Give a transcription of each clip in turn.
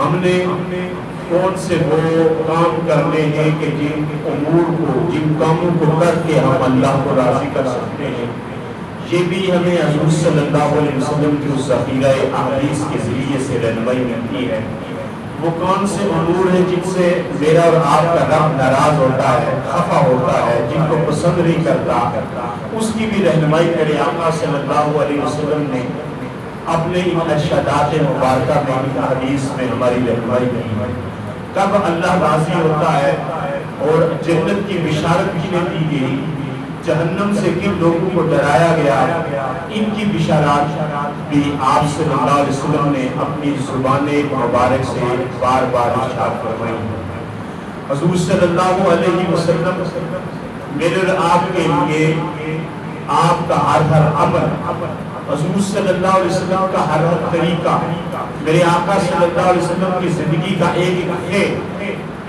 ہم نے کون سے وہ کام کرنے ہیں کہ جن امور کو، جن کاموں کو کر کے ہم اللہ کو راضی کر سکتے ہیں. یہ بھی ہمیں حضور صلی اللہ علیہ وسلم کی اس ذخیرہ احادیث کے ذریعے سے رہنمائی ملتی ہے. وہ کون سے امور ہیں جن سے میرا اور آپ کا رب ناراض ہوتا ہے، خفا ہوتا ہے، جن کو پسند نہیں کرتا، اس کی بھی رہنمائی کرے. آقا صلی اللہ علیہ وسلم نے اپنے ان ارشادات مبارکہ میں، ان حدیث میں ہماری رہنمائی کی. کب اللہ راضی ہوتا ہے اور جنت کی بشارت کسے دی گئی، جہنم سے کن لوگوں کو ڈرایا گیا، ان کی بشارات بھی آپ صلی اللہ علیہ وسلم نے اپنی زبان مبارک سے بار بار ارشاد فرمائی. حضور صلی اللہ علیہ وسلم میرے اور آپ کے لیے آپ کا ہر عمل، حضور صلی اللہ علیہ وسلم کا ہر طریقہ، میرے آقا صلی اللہ علیہ وسلم کی زندگی کا ایک ہے،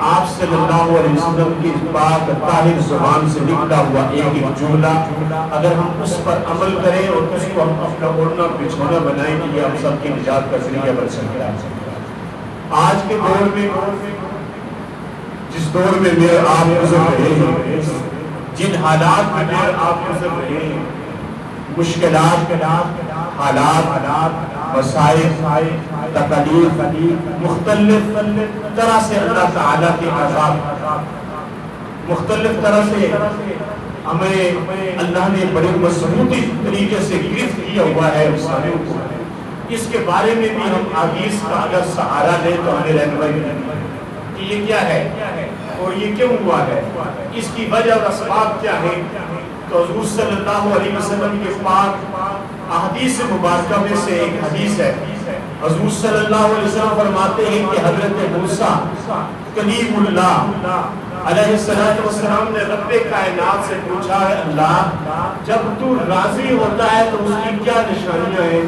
آپ صلی اللہ علیہ وسلم کی پاک طاہر زبان سے نکلا ہوا ایک جملہ اگر ہم اس پر عمل کریں اور اس کو ہم اپنا اوڑھنا بچھونا بنائیں کہ یہ ہم سب کی نجات کا ذریعہ بن سکتا ہے. آج کے دور میں، جس دور میں میرے آپ گزر رہے ہیں، جن حالات میں میرے آپ گزر رہے ہیں، مشکلات، حالات، مسائل، تکالیف، مختلف طرح سے اللہ تعالیٰ کے عذاب، مختلف طرح سے ہمیں اللہ نے بڑے مضبوطی طریقے سے گرفت کیا ہوا ہے انسانوں کو. اس کے بارے میں بھی ہم حدیث کا اگر سہارا لیں تو ہمیں رہنمائی کہ یہ کیا ہے اور یہ کیوں ہوا ہے، اس کی وجہ اور اسباب کیا ہے. تو حضور صلی اللہ علیہ وسلم کے پاک احادیث مبارکہ میں سے ایک حدیث ہے. حضور صلی اللہ علیہ وسلم فرماتے ہیں کہ حضرت موسیٰ کلیم اللہ علیہ السلام نے رب کائنات سے پوچھا، اللہ جب تو راضی ہوتا ہے تو اس کی کیا نشانیاں ہیں،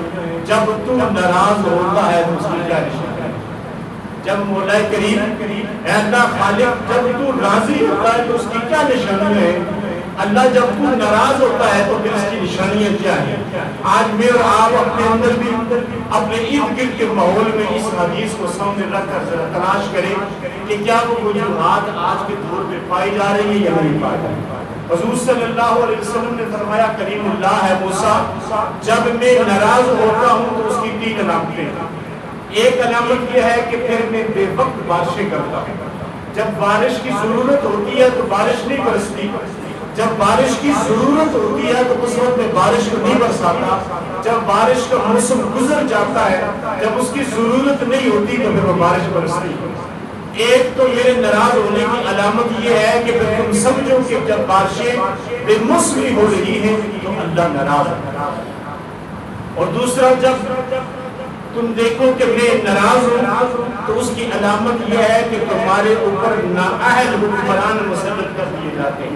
جب تو ناراض ہوتا ہے تو اس کی کیا نشانیاں ہیں. جب مولا کریم اے اللہ خالق جب تو راضی ہوتا ہے تو اس کی کیا نشانیاں ہیں، اللہ جب تو ناراض ہوتا ہے تو پھر اس کی نشانیاں کیا ہیں. آج میں اور آپ اپنے اندر بھی اپنے ارد گرد کے ماحول میں اس حدیث کو سامنے رکھ کر ذرا تلاش کریں کہ کیا وہ وجوہات آج کے دور میں پائی جا رہی ہے یا نہیں پائی جا رہی. حضور صلی اللہ علیہ وسلم نے فرمایا کریم اللہ ہے موسیٰ جب میں ناراض ہوتا ہوں تو اس کی 3 علامتیں ہیں. ایک علامت یہ ہے کہ پھر میں بے وقت بارشیں کرتا ہوں. جب بارش کی ضرورت ہوتی ہے تو بارش نہیں برستی، جب بارش کی ضرورت ہوتی ہے تو اس وقت میں بارش کو نہیں برساتا. جب بارش کا موسم گزر جاتا ہے، جب اس کی ضرورت نہیں ہوتی تو پھر وہ بارش برستی. ایک تو میرے ناراض ہونے کی علامت یہ ہے کہ پھر تم سمجھو کہ جب بارشیں بے موسمی ہو رہی ہیں تو اللہ ناراض ہے. اور دوسرا جب تم دیکھو کہ میں ناراض ہوں تو اس کی علامت یہ ہے کہ تمہارے اوپر نااہل حکمران مسلط کر دیے جاتے ہیں.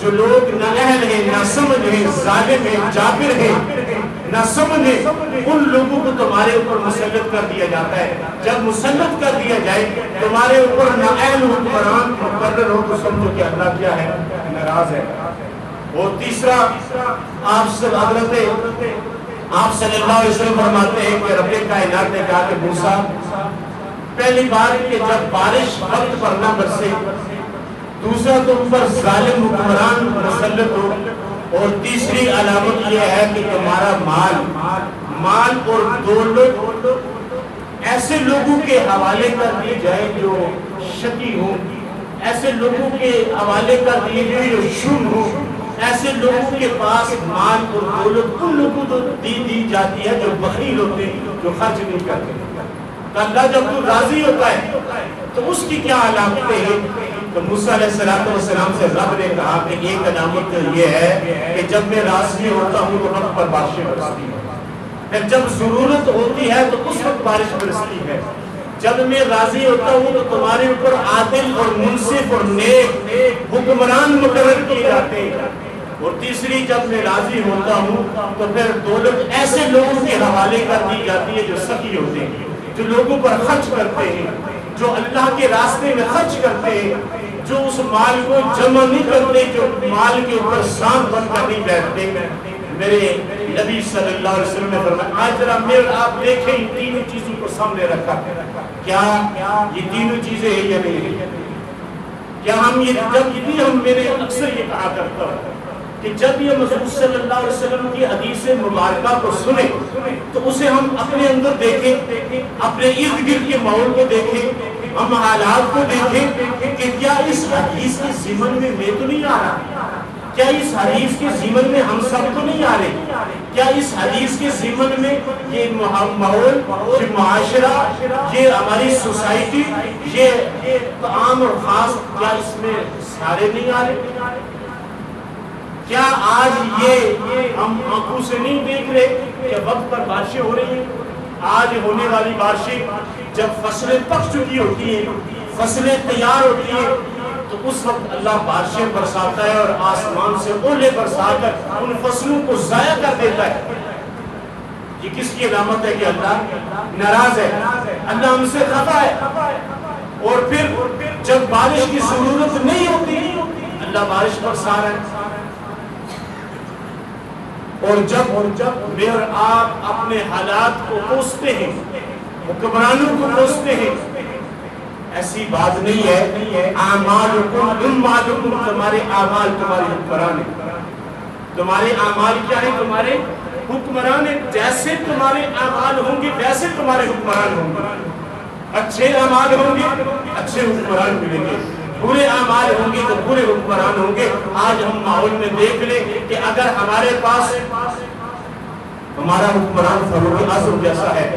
جو لوگ نااہل ہیں، ناسمجھ ہیں، ظالم ہیں، جابر ہیں، ناسمجھ ہیں، ان لوگوں کو تمہارے اوپر مسلط کر دیا جاتا ہے. جب مسلط کر دیا جائے تمہارے اوپر نااہل حکمران مقرر ہو تو سمجھو کہ اللہ کیا ہے، ناراض ہے. اور تیسرا آپ صلی اللہ علیہ وسلم فرماتے ہیں کہ رب کائنات نے کہا کہ موسیٰ پہلی بات کہ جب بارش وقت پر نہ برسے، دوسرا تم پر ظالم حکمران مسلط ہو، اور تیسری علامت یہ ہے کہ تمہارا مال اور دولت ایسے لوگوں کے حوالے کر دی جائے جو شقی ہوں، ایسے لوگوں کے حوالے کر دیے جائے جو شم ہوں، ایسے لوگوں کے پاس مال اور دولت ان لوگوں کو دی جاتی ہے جو بخیل ہوتے ہیں، جو خرچ نہیں کرتے. تو اللہ جب تو راضی ہوتا ہے تو اس کی کیا علامتیں ہیں؟ تو موسیٰ علیہ السلام سے رب نے کہا کہ ایک علامت یہ ہے کہ جب میں راضی ہوتا ہوں تو وقت پر بارشیں برستی ہیں، پھر جب ضرورت ہوتی ہے تو اس وقت بارش برستی ہے. جب میں راضی ہوتا ہوں تو تمہارے اوپر عادل اور منصف اور نیک حکمران مقرر کیے جاتے ہیں. اور تیسری جب میں راضی ہوتا ہوں تو پھر دولت ایسے لوگوں کے حوالے کر دی جاتی ہے جو سخی ہوتے ہیں، جو لوگوں پر خرچ کرتے ہیں، جو اللہ کے راستے میں خرچ کرتے ہیں، جو اس مال کو جمع نہیں کرتے، جو مال کے اوپر سانپ بن کر نہیں بیٹھتے. میرے نبی صلی اللہ علیہ وسلم نے فرمایا آج ذرا میرے آپ دیکھیں ان تینوں چیزوں کو سامنے رکھا، کیا یہ تینوں چیزیں ہیں یا نہیں ہے؟ کیا ہم یہ جب بھی ہم میرے اکثر یہ کہا کرتا ہوں کہ جب یہ حضور صلی اللہ علیہ وسلم کی حدیث مبارکہ کو سنیں تو اسے ہم اپنے اندر دیکھیں، اپنے ارد گرد کے ماحول کو دیکھیں، ہم حالات کو دیکھیں کہ کیا اس حدیث کے ضمن میں میں تو نہیں آ رہا، کیا اس حدیث کے ضمن میں ہم سب تو نہیں آ رہے، کیا اس حدیث کے ضمن میں یہ ماحول، یہ معاشرہ، یہ ہماری سوسائٹی، یہ عام اور خاص، کیا اس میں سارے نہیں آ رہے؟ کیا آج یہ ہم آنکھوں سے نہیں دیکھ رہے کہ وقت پر بارشیں ہو رہی ہیں؟ آج ہونے والی بارشیں جب فصلیں پک چکی ہوتی ہیں، فصلیں تیار ہوتی ہیں، تو اس وقت اللہ بارشیں برساتا ہے اور آسمان سے اولے برسا کر ان فصلوں کو ضائع کر دیتا ہے۔ یہ کس کی علامت ہے کہ اللہ ناراض ہے، اللہ ہم سے خفا ہے؟ اور پھر جب بارش کی ضرورت نہیں ہوتی اللہ بارش برسا رہا ہے۔ اور جب میں اور آپ اپنے حالات کو کوستے ہیں، حکمرانوں کو کوستے ہیں، ایسی بات نہیں ہے اعمالکم اموالکم، تمہارے اعمال تمہارے حکمران ہیں، تمہارے اعمال کیا ہیں؟ تمہارے حکمران ہیں۔ جیسے تمہارے اعمال ہوں گے ویسے تمہارے حکمران ہوں گے، اچھے اعمال ہوں گے اچھے حکمران ملیں گے، برے اعمال ہوں گے تو برے حکمران ہوں گے۔ آج ہم ماحول میں دیکھ لیں کہ اگر ہمارے پاس ہمارا حکمران فاروق اعظم جیسا ہے،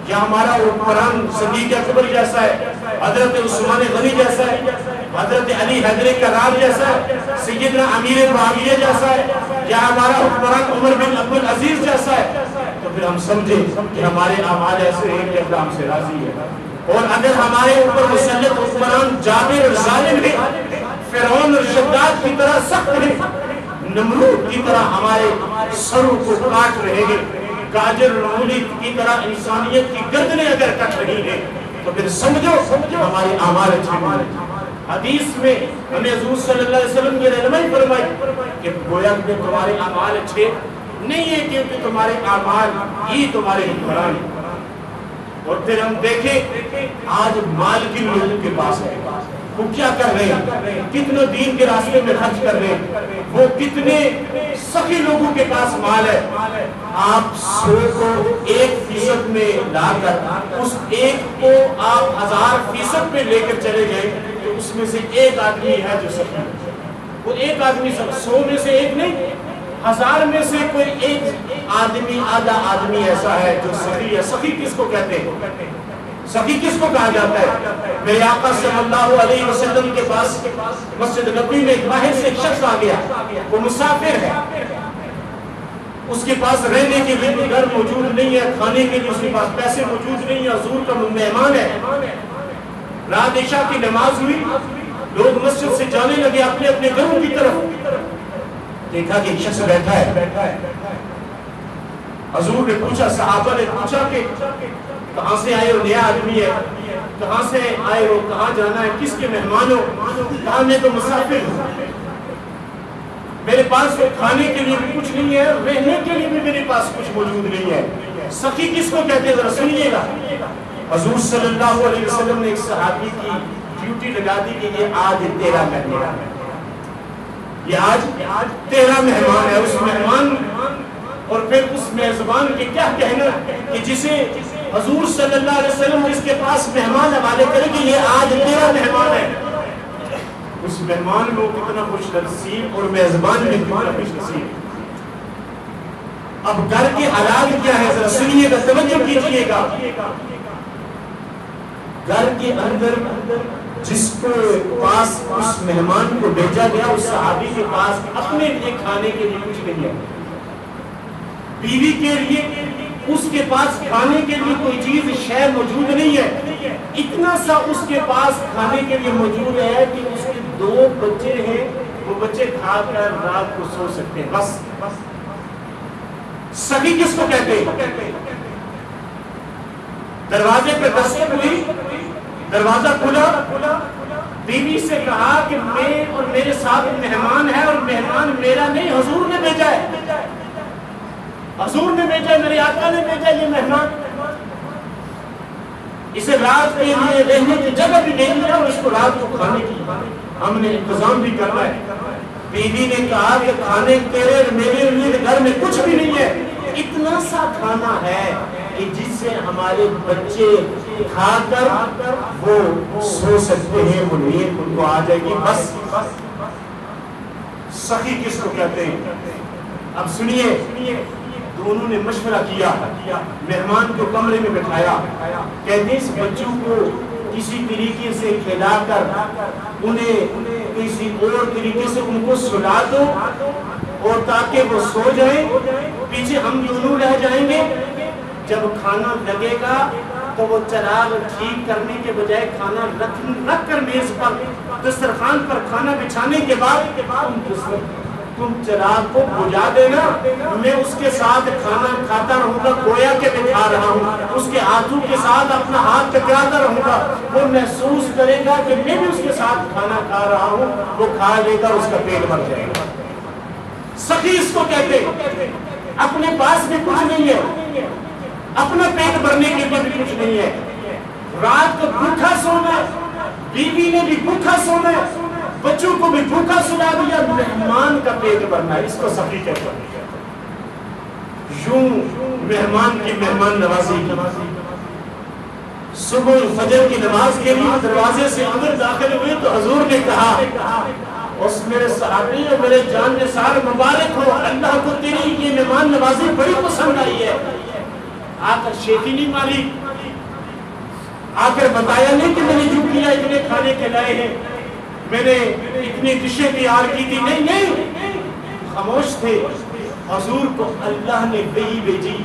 یا ہمارا حکمران صدیق اکبر جیسا ہے، حضرت عثمان غنی جیسا ہے، حضرت علی حیدر کرار جیسا ہے، سیدنا امیر معاویہ جیسا ہے، یا ہمارا حکمران عمر بن عبدالعزیز جیسا ہے، تو پھر ہم سمجھیں کہ ہمارے اعمال ایسے ہیں کہ اللہ ہم سے راضی ہے۔ اور اگر ہمارے اوپر مسلط حکمران جابر اور ظالم ہے، فرعون اور شداد کی طرح سخت ہے، نمرود کی طرح ہمارے سروں کو کاٹ رہے ہیں، گاجر رولی کی طرح انسانیت کی گردنیں اگر کٹ رہی ہیں، تو پھر سمجھو ہماری اعمال اچھی ہیں۔ حدیث میں ہمیں حضور صلی اللہ علیہ وسلم کی رہنمائی فرمائی کہ گویا کہ تمہارے اعمال اچھے نہیں ہے کیونکہ تمہارے اعمال ہی تمہارے حکمران ہیں۔ اور پھر ہم دیکھیں آج مال کن لوگوں کے پاس ہے، وہ کیا کر رہے ہیں، کتنے دین کے راستے میں خرچ کر رہے ہیں، وہ کتنے سخی لوگوں کے پاس مال ہے۔ آپ 100 کو 1% میں لا کر اس ایک کو آپ 1000% میں لے کر چلے جائیں تو اس میں سے ایک آدمی ہے جو سخی ہے، وہ ایک آدمی 100 میں سے ایک نہیں، 1000 میں سے کوئی ایک آدمی، آدھا آدمی ایسا ہے جو سخی ہے۔ سخی کس کو کہتے ہیں؟ سخی کس کو کہا جاتا ہے؟ میرے آقا صلی اللہ علیہ وسلم کے پاس مسجد نبوی میں باہر سے ایک شخص آ گیا، وہ مسافر ہے، اس کے پاس رہنے کے لیے گھر موجود نہیں ہے، کھانے کے لیے اس کے پاس پیسے موجود نہیں ہے، حضور کا مہمان ہے۔ رات عشاء کی نماز ہوئی، لوگ مسجد سے جانے لگے اپنے اپنے گھروں کی طرف، دیکھا کہ ایک شخص بیٹھا ہے۔ حضور نے پوچھا، صحابہ نے پوچھا کہ کہاں سے آئے ہو؟ نیا آدمی ہے، کہاں سے آئے ہو؟ کہاں جانا ہے؟ کس کے مہمان ہو؟ کہا میں تو مسافر ہوں، میرے پاس کھانے کے لیے بھی کچھ نہیں ہے، رہنے کے لیے بھی میرے پاس کچھ موجود نہیں ہے۔ سخی کس کو کہتے ہیں ذرا سنیے گا۔ حضور صلی اللہ علیہ وسلم نے ایک صحابی کی ڈیوٹی لگا دی کہ یہ آج تیرا مہمان ہے، یہ آج تیرا مہمان ہے۔ اس مہمان اور پھر اس میزبان کے کیا کہنا کہ جسے حضور صلی اللہ علیہ وسلم جس کے پاس مہمان حوالے کرے کہ یہ آج تیرا مہمان ہے، اس مہمان میں وہ کتنا خوش نصیب اور میزبان میں کتنا خوش نصیب۔ اب گھر کے حالات کیا ہے ذرا سنیے گا، توجہ کیجیے گا۔ گھر کے اندر جس کو پاس اس مہمان کو بھیجا گیا اس صحابی کے پاس اپنے لیے کھانے کے لیے کچھ نہیں ہے، بیوی کے لیے اس کے پاس کھانے کے لیے کوئی چیز شے موجود نہیں ہے، اتنا سا اس کے پاس کھانے کے لیے موجود ہے کہ اس کے 2 بچے ہیں، وہ بچے کھا کر رات کو سو سکتے ہیں، بس۔ سخی کس کو کہتے ہیں؟ دروازے پہ دستک ہوئی، دروازہ کھلا، بیوی سے کہا کہ میں اور میرے ساتھ مہمان ہے اور مہمان میرا نہیں حضور نے بھیجا ہے۔ حضور نے بھیجا، میرے آقا نے بھیجا یہ مہمان، اسے رات کے لیے رہنے کی جگہ بھی نہیں ہے اور اس کو رات کو کھانے کی ہم نے انتظام بھی کرنا ہے۔ بیوی نے کہا کہ کھانے تیرے میرے لیے گھر میں کچھ بھی نہیں ہے، اتنا سا کھانا ہے کہ جس سے ہمارے بچے کھا کر وہ سو سکتے ہیں، وہ نیند ان کو آ جائے گی، بس۔ سخی کس کو کہتے ہیں؟ اب سنیے، دونوں نے مشورہ کیا، مہمان کو کمرے میں بٹھایا، کہتے ہیں اس بچوں کو کسی طریقے سے کھلا کر انہیں کسی اور طریقے سے ان کو سلا دو اور تاکہ وہ سو جائیں، پیچھے ہم دونوں رہ جائیں گے۔ جب کھانا لگے گا تو وہ چراغ ٹھیک کرنے کے بجائے کھانا رکھ کر میز پر دسترخوان پر کھانا بچھانے کے بعد تم چراغ کو بجھا دینا، میں اس کے ساتھ کھانا کھاتا رہوں گا، گویا کہ میں کھا رہا ہوں، اس کے ہاتھوں کے ساتھ اپنا ہاتھ ٹکراتا رہوں گا، وہ محسوس کرے گا کہ میں بھی اس کے ساتھ کھانا کھا رہا ہوں، وہ کھا لے کر اس کا پیٹ بھر جائے گا۔ سخی اس کو کہتے ہیں، اپنے پاس بھی کچھ نہیں ہے، اپنا پیٹ بھرنے کے لیے بھی کچھ نہیں ہے، رات کو بھوکا سونا، بیوی نے بھی بھوکا سونا، بچوں کو بھی بھوکا سلا دیا، مہمان کا پیٹ بھرنا، اس کو سخی کہتے ہیں۔ یوں مہمان کی مہمان نوازی کی۔ صبح فجر کی نماز کے لیے دروازے سے اندر داخل ہوئے تو حضور نے کہا، اس میرے صحابی اور میرے جان نثار مبارک ہو، اللہ کو تیری یہ مہمان نوازی بڑی پسند آئی ہے۔ آ کر شیخی نہیں ماری، آ کر بتایا نہیں کہ میں نے جو کیا اتنے کھانے کھلائے ہیں، میں نے اتنی ڈشیں تیار کی تھی، نہیں، خاموش تھے۔ حضور کو اللہ نے وحی بھیجی،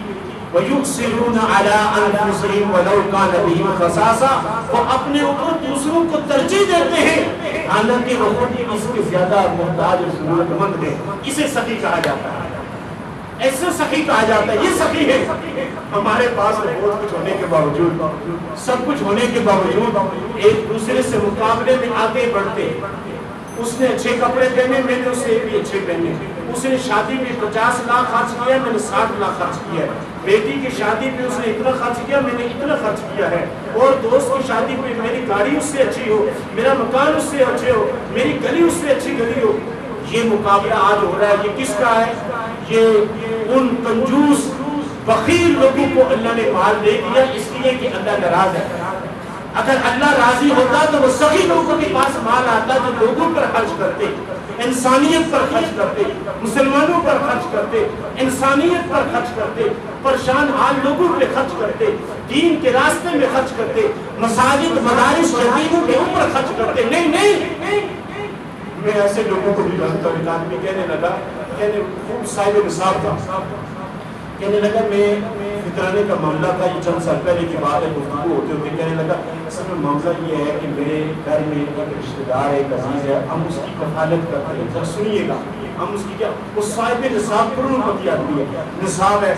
وَيُؤْثِرُونَ عَلَىٰ أَنفُسِهِمْ وَلَوْ كَانَ بِهِمْ خَصَاصَةٌ، وہ اپنے اوپر دوسروں کو ترجیح دیتے ہیں حالانکہ وہ خود اس کے زیادہ محتاج اور ضرورت مند ہے۔ اسے سخی کہا جاتا ہے، ایسے سخی کہا جاتا ہے، یہ سخی ہے۔ ہمارے پاس بہت کچھ ہونے کے باوجود، سب کچھ ہونے کے باوجود ایک دوسرے سے مقابلے میں آگے بڑھتے۔ اس نے اچھے کپڑے پہنے، میں نے اسے بھی اچھے پہنے، اس نے شادی میں 50 لاکھ خرچ کیا، میں نے 60 لاکھ خرچ کیا ہے، بیٹی کی شادی پہ اس نے اتنا خرچ کیا، میں نے اتنا خرچ کیا ہے، اور دوست کی شادی پہ میری گاڑی اس سے اچھی ہو، میرا مکان اس سے اچھے ہو، میری گلی اس سے اچھی گلی ہو۔ یہ مقابلہ آج ہو رہا ہے، یہ کس کا ہے؟ یہ ان کنجوس بخیل لوگوں کو اللہ نے مال دے دیا اس لیے کہ اللہ ناراض ہے۔ اگر اللہ راضی ہوتا تو وہ سخی لوگوں کے پاس مال آتا جو لوگوں پر خرچ کرتے، انسانیت پر خرچ کرتے، مسلمانوں پر خرچ کرتے، انسانیت پر خرچ کرتے، پریشان حال لوگوں پہ خرچ کرتے، دین کے راستے میں خرچ کرتے، مساجد مدارس یتیموں کے اوپر خرچ کرتے۔ نہیں، میں ایسے لوگوں کو بھی جانتا ہوں۔ ایک آدمی کہنے لگا، خوب صاحب نصاب تھا، کہنے لگا میں فطرانے کا معاملہ تھا، یہ چند سال پہلے کی بات ہے، گفتگو ہوتے ہوتے کہنے لگا اصل میں معاملہ یہ ہے کہ میرے گھر میں ایک رشتہ دار ہے، ایک عزیز ہے، ہم اس کی کفالت کرتے ہیں۔ سنیے گا، ہم اس کی کیا، اس صاحب نصاب پر ان کو آدمی ہے، نصاب ہے